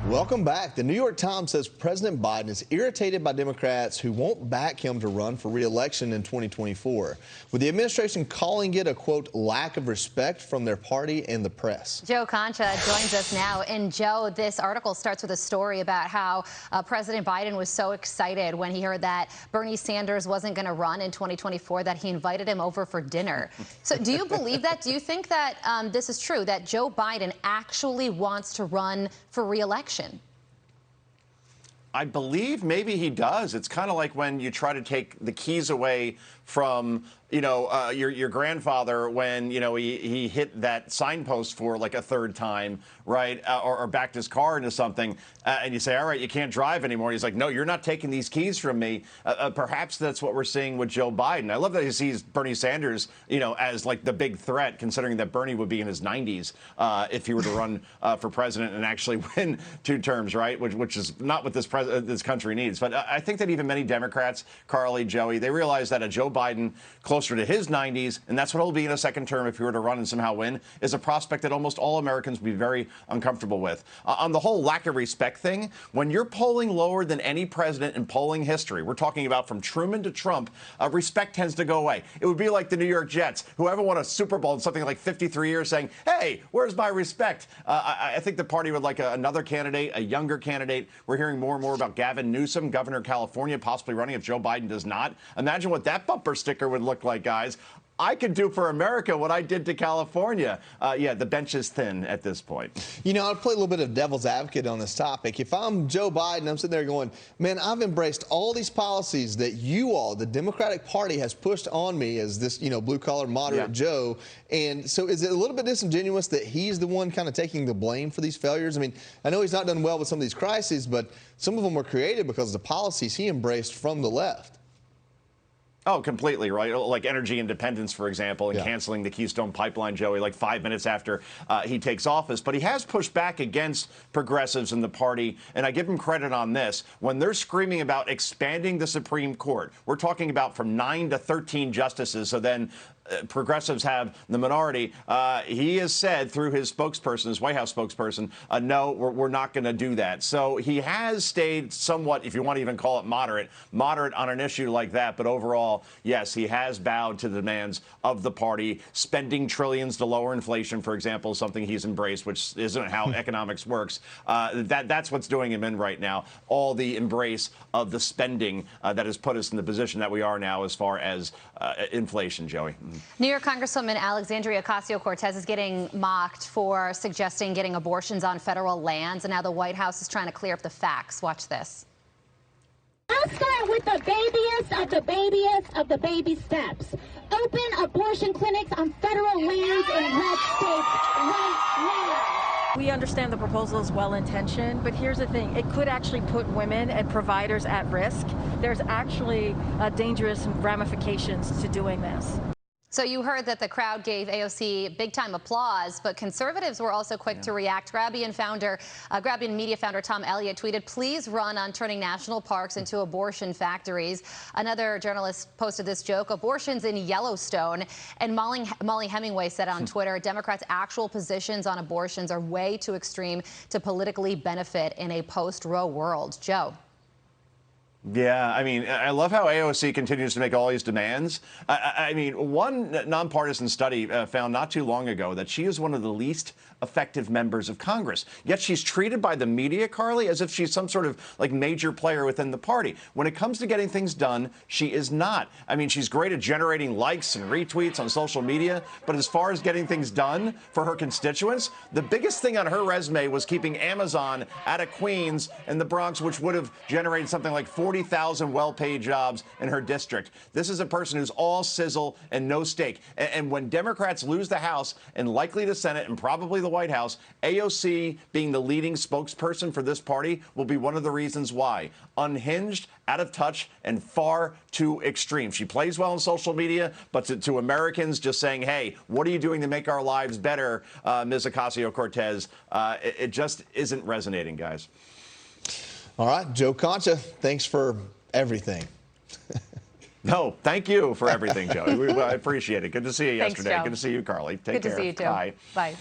Welcome back. The New York Times says President Biden is irritated by Democrats who won't back him to run for re-election in 2024, with the administration calling it a, quote, lack of respect from their party and the press. Joe Concha joins us now. And Joe, this article starts with a story about how President Biden was so excited when he heard that Bernie Sanders wasn't going to run in 2024 that he invited him over for dinner. So do you believe that? Do you think that this is true, that Joe Biden actually wants to run for re-election? I believe maybe he does. It's kind of like when you try to take the keys away from, your grandfather when, he hit that signpost for like a third time, right? Or backed his car into something. And you say, all right, you can't drive anymore. He's like, no, you're not taking these keys from me. Perhaps that's what we're seeing with Joe Biden. I love that he sees Bernie Sanders, as like the big threat, considering that Bernie would be in his 90s if he were to run for president and actually win 2 terms, right? Which is not what this country needs. But I think that even many Democrats, Carly, Joey, they realize that a Joe Biden closer to his 90s, and that's what he'll be in a second term if he were to run and somehow win, is a prospect that almost all Americans would be very uncomfortable with. On the whole lack of respect thing, when you're polling lower than any president in polling history, we're talking about from Truman to Trump, respect tends to go away. It would be like the New York Jets, who haven't won a Super Bowl in something like 53 years, saying, hey, where's my respect? I think the party would like another candidate, a younger candidate. We're hearing more and more about Gavin Newsom, governor of California, possibly running if Joe Biden does not. Imagine what that bumper sticker would look like, guys. I could do for America what I did to California. Yeah, the bench is thin at this point. I'll play a little bit of devil's advocate on this topic. If I'm Joe Biden, I'm sitting there going, man, I've embraced all these policies that you all, the Democratic Party, has pushed on me as this, blue-collar moderate Joe. And so is it a little bit disingenuous that he's the one kind of taking the blame for these failures? I mean, I know he's not done well with some of these crises, but some of them were created because of the policies he embraced from the left. Oh, completely, right? Like energy independence, for example, and canceling the Keystone Pipeline, Joey, like 5 minutes after he takes office. But he has pushed back against progressives in the party, and I give him credit on this. When they're screaming about expanding the Supreme Court, we're talking about from 9 to 13 justices, so then progressives have the minority. He has said through his spokesperson, his White House spokesperson, no, we're not going to do that. So he has stayed somewhat, if you want to even call it moderate on an issue like that. But overall, yes, he has bowed to the demands of the party. Spending trillions to lower inflation, for example, is something he's embraced, which isn't how economics works. That's what's doing him in right now. All the embrace of the spending that has put us in the position that we are now as far as inflation, Joey. New York Congresswoman Alexandria Ocasio-Cortez is getting mocked for suggesting getting abortions on federal lands, and now the White House is trying to clear up the facts. Watch this. I'll start with the babiest of the babiest of the baby steps. Open abortion clinics on federal lands in red states right now. We understand the proposal is well-intentioned, but here's the thing. It could actually put women and providers at risk. There's actually dangerous ramifications to doing this. So you heard that the crowd gave AOC big-time applause, but conservatives were also quick to react. Grabbian Media founder Tom Elliott tweeted, please run on turning national parks into abortion factories. Another journalist posted this joke, abortions in Yellowstone. And Molly Hemingway said on Twitter, Democrats' actual positions on abortions are way too extreme to politically benefit in a post-Roe world. Joe. Yeah, I mean, I love how AOC continues to make all these demands. I mean, one nonpartisan study found not too long ago that she is one of the least effective members of Congress. Yet she's treated by the media, Carly, as if she's some sort of like major player within the party. When it comes to getting things done, she is not. I mean, she's great at generating likes and retweets on social media, but as far as getting things done for her constituents, the biggest thing on her resume was keeping Amazon out of Queens and the Bronx, which would have generated something like 40,000 well-paid jobs in her district. This is a person who's all sizzle and no steak. And when Democrats lose the House and likely the Senate and probably the White House, AOC being the leading spokesperson for this party will be one of the reasons why. Unhinged, out of touch, and far too extreme. She plays well on social media, but to Americans just saying, hey, what are you doing to make our lives better, Ms. Ocasio-Cortez, it just isn't resonating, guys. All right, Joe Concha, thanks for everything. No, thank you for everything, Joey. I appreciate it. Good to see you Thanks, yesterday. Joe. Good to see you, Carly. Take care. Good to see you, too. Bye. Bye.